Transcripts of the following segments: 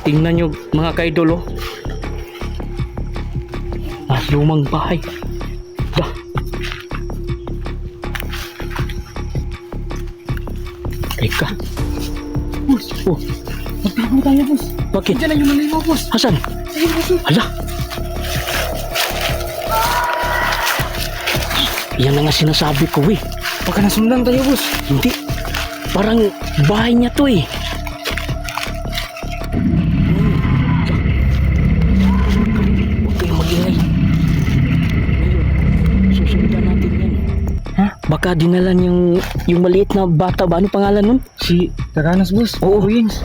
tingnan nyo mga kaidol, oh. Lumang bahay. Dah. Teka. Boss, Oh, magtago tayo, boss. bakit? Diyan na yung naligaw, boss. Hasan? Ayun, boss. Hala. Yan na nga sinasabi ko, eh. Baka nasundan tayo, boss. Hindi. Parang bahay niya to, eh. Huwag kayong mag-ingay. Ngayon, susundan natin yan. Ha? Baka dinalan yung maliit na bata ba? Ano pangalan nun? Si Taranas, boss. Oo. Wings.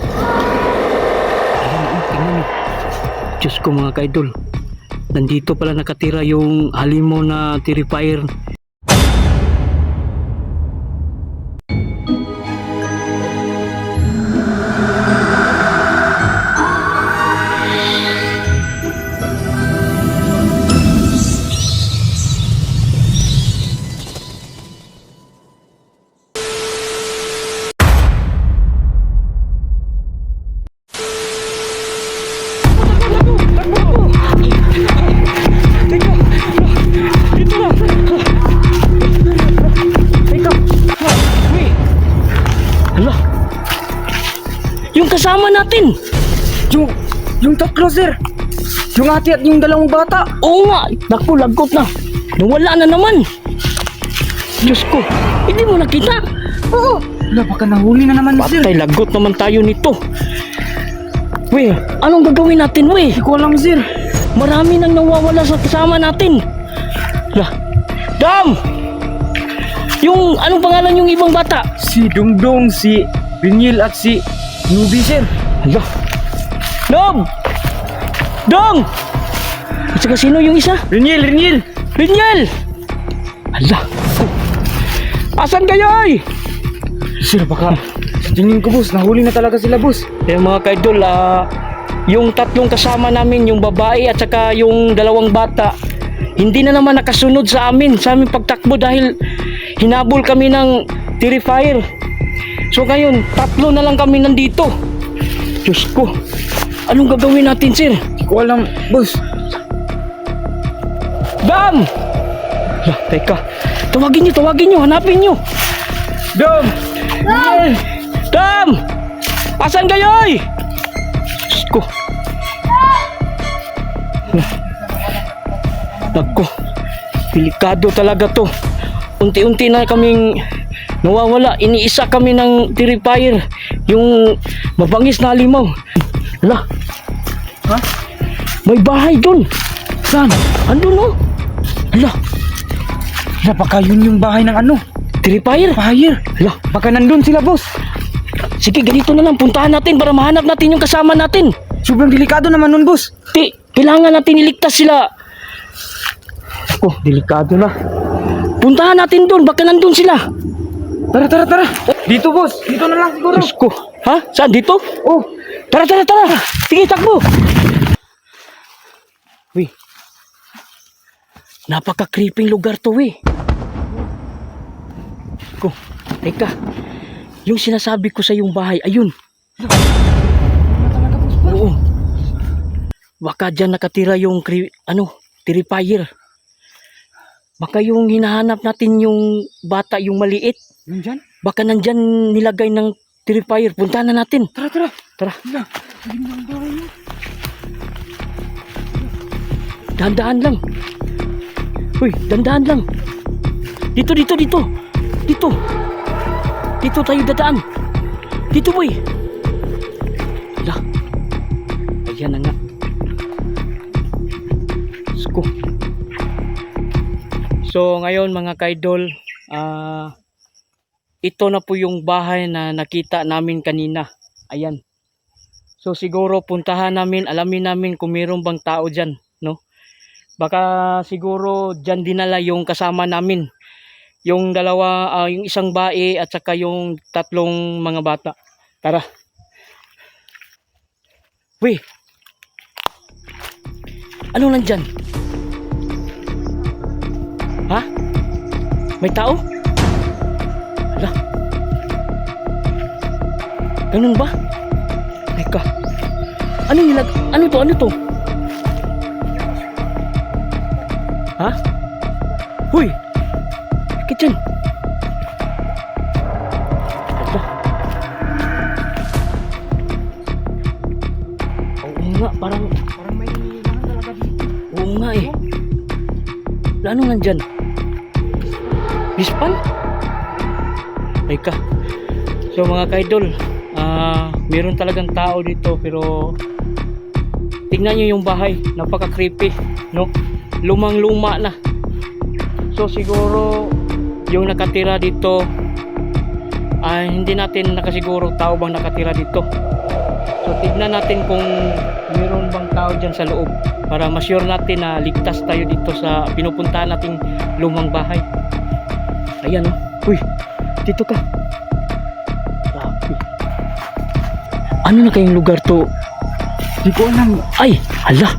Tingnan nyo. Diyos ko mga kaidol. Nandito pala nakatira yung halimaw na terrifier. Hala. Yung kasama natin. Yung tatlo, sir. Yung ate at yung dalawang bata. Oo nga. Naku, lagot na. Nawala na naman. Diyos ko. Hindi mo nakita. Oo. Wala, baka nahuli na naman, sir. Patay, lagot naman tayo nito. We, anong gagawin natin, we? Hindi ko alam, sir. Marami nang nawawala sa kasama natin. Lah. Dam! Yung, anong pangalan yung ibang bata? Si Dongdong, si Rinil at si Nubi, sir. Hala. Dom! Dong! At saka sino yung isa? Rinil! Rinyel! Hala. Asan kayo, ay? Sir, baka sa tingin ko, boss, nahuli na talaga sila, boss. Eh mga kaidol, yung tatlong kasama namin, yung babae at saka yung dalawang bata, hindi na naman nakasunod sa aming pagtakbo dahil hinabol kami ng terrifier. So ngayon, tatlo na lang kami nandito. Diyos ko, anong gagawin natin, sir? Hindi ko alam, boss. Dam! Lah, teka, tawagin nyo, hanapin nyo. Dom! Dam! Asan kayo, ay? Diyos ko. Nako, delikado talaga to. Unti-unti na kaming nawawala. Iniisa kami ng terrifier. Yung mabangis na halimaw. Hala. Ha? May bahay dun. Saan? Andun, no? Hala. Hala, baka yun yung bahay ng ano? Terrifier. Fire! Hala. Baka nandun sila, boss. Sige, ganito na lang. Puntahan natin para mahanap natin yung kasama natin. Sobrang delikado naman nun, boss. Kailangan natin iligtas sila. Oh, delikado na. Puntahan natin doon, baka nandun sila. Tara. Dito, boss. Dito na lang siguro. Diyos ko. Ha? Saan? Dito? Oh, Tara. Sige, takbo. Uy. Napaka-creeping lugar to, eh. Ko, teka. Yung sinasabi ko sa yung bahay, ayun. Oo. Baka dyan nakatira yung terrifier. Baka yung hinahanap natin yung bata, yung maliit. yun dyan? Baka nandyan nilagay ng terrifier. Puntahan na natin. Tara. Tara. Hala, galing ng bahay yun. Dahan-dahan lang. Uy, dahan-dahan lang. Dito. Dito tayo dadaan. Dito, boy. Hala. Ayan na nga. Sko. So, ngayon mga kaidol, ito na po yung bahay na nakita namin kanina. Ayan. So, siguro puntahan namin, alamin namin kung mayroon bang tao dyan, no? Baka siguro dyan dinala yung kasama namin. Yung dalawa, yung isang bae at saka yung tatlong mga bata. Tara. Uy. Ano nandyan? Ha? May tao? Hala. Ganun ba? Teka. Ano nilag... Ano to? Ano to? Ha? Huy! Sakit yan. Aba. Oo nga, parang Parang may hinihingahan talaga dito. oo nga eh. Ano nandyan? Bispan? Ay ka. So mga kaidol, meron talagang tao dito pero tingnan nyo yung bahay, napaka creepy, no? Lumang luma na. So siguro yung nakatira dito hindi natin nakasiguro tao bang nakatira dito. So tignan natin kung meron bang tao dyan sa loob para ma-sure natin na ligtas tayo dito sa pinupuntahan nating lumang bahay. Ayan oh. Uy, dito ka. Grabe. Ano na kayong lugar to? Di ko alam. Ay, hala.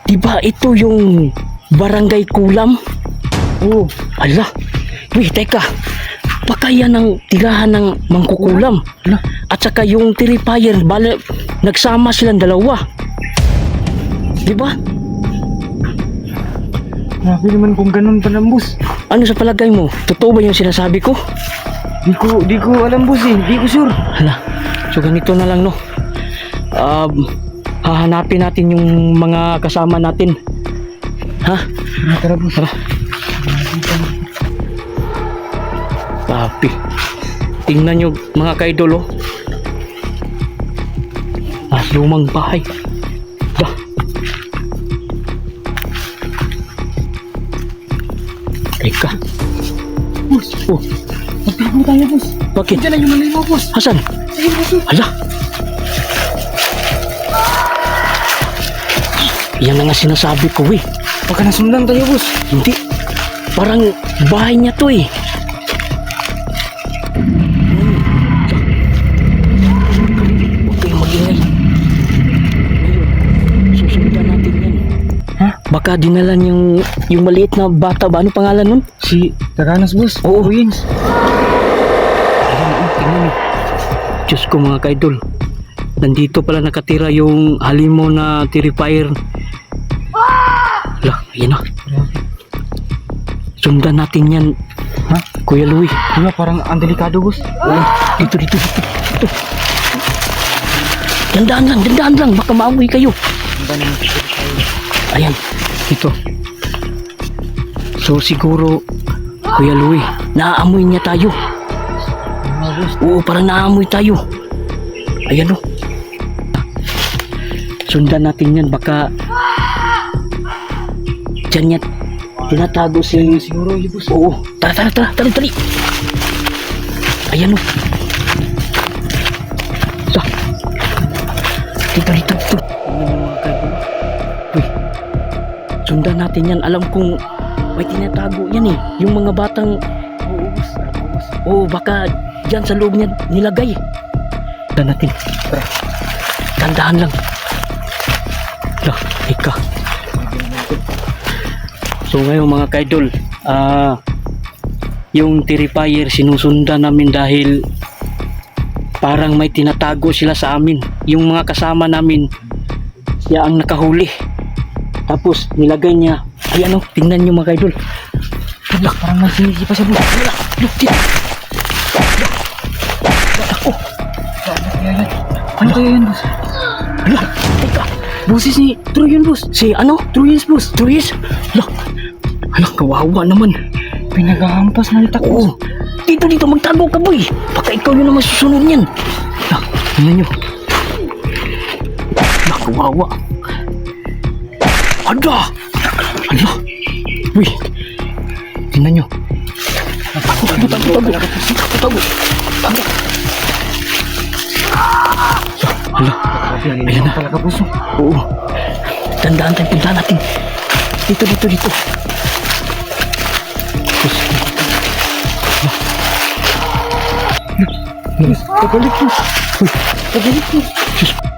Diba ito yung Barangay Kulam? Oo. Hala. Uy, teka. Baka yan ang tirahan ng Mangkukulam. Hala. At saka yung Terrifier, nagsama silang dalawa. Diba? Grabe naman kung ganun pa lang, boss. Ano sa palagay mo? Totoo ba yung sinasabi ko? Di ko alam, boss eh. Di ko sure. Hala. So ganito na lang, no? Hahanapin natin yung mga kasama natin. Ha? Tara, boss. Tara. Papi. Tingnan nyo mga kaidol, oh. Lumang bahay. Dah. Teka. Boss. Oh, Magtago tayo, boss. bakit? Diyan na yung malinaw, boss. Hasan? Sige, boss. Hala. Yan na nga sinasabi ko, eh. Baka nasundan tayo, boss. Hindi. Parang bahay niya to, eh. Huwag kayong magingay. Ngayon, susundan natin yan. Ha? Baka dinalan yung maliit na bata ba? Ano pangalan nun? Si Taranas, boss. Oo. Wins. Ayan, tingnan nyo. Diyos ko mga kaidol. Nandito pala nakatira yung halimaw na Terrifier. Lah, ayan na. Sundan natin yan. Ha? Kuya Louie. Diba parang ang delikado, boss? Oh, dito. Dandaan lang. Baka maamoy kayo. Ayan, dito. So siguro, Kuya Louie, naaamoy niya tayo. Oo, parang naaamoy tayo. Ayan o. Sundan natin yan. Baka dyan yan tinatago si... Siguro, yun, boss. Oo. Tara. Ayan o. Dito. Uy. Sundan natin yan. Alam kong may tinatago yan eh. Yung mga batang... Oo, boss. Oo, baka dyan sa loob niya nilagay. Sundan natin. Tara. Tandaan lang. Lah, ika. So ngayon mga kaidol, yung Terrifier sinusundan namin dahil parang may tinatago sila sa amin. Yung mga kasama namin, siya ang nakahuli. Tapos nilagay niya, ay ano, tingnan nyo mga kaidol. Hala, parang may sinigi pa siya, boss. Wala, look, yan. Ako, Ano kaya yan, boss? hala, teka. Boses ni True yun, boss. Si ano? Truyens, boss. Tuyes? Hala, kawawa naman. Pinaghahampas na itak, boss. Oo. Dito, magtago ka boy. Baka ikaw yun naman susunod niyan. Tingnan nyo. Kawawa. Ada! Uy. Tingnan nyo. Tago. Hala. Ayan na. Talaga, boss. Oo. Tandaan tayo, puntahan natin. Dito. Pagalik, boss. Pagalik, boss.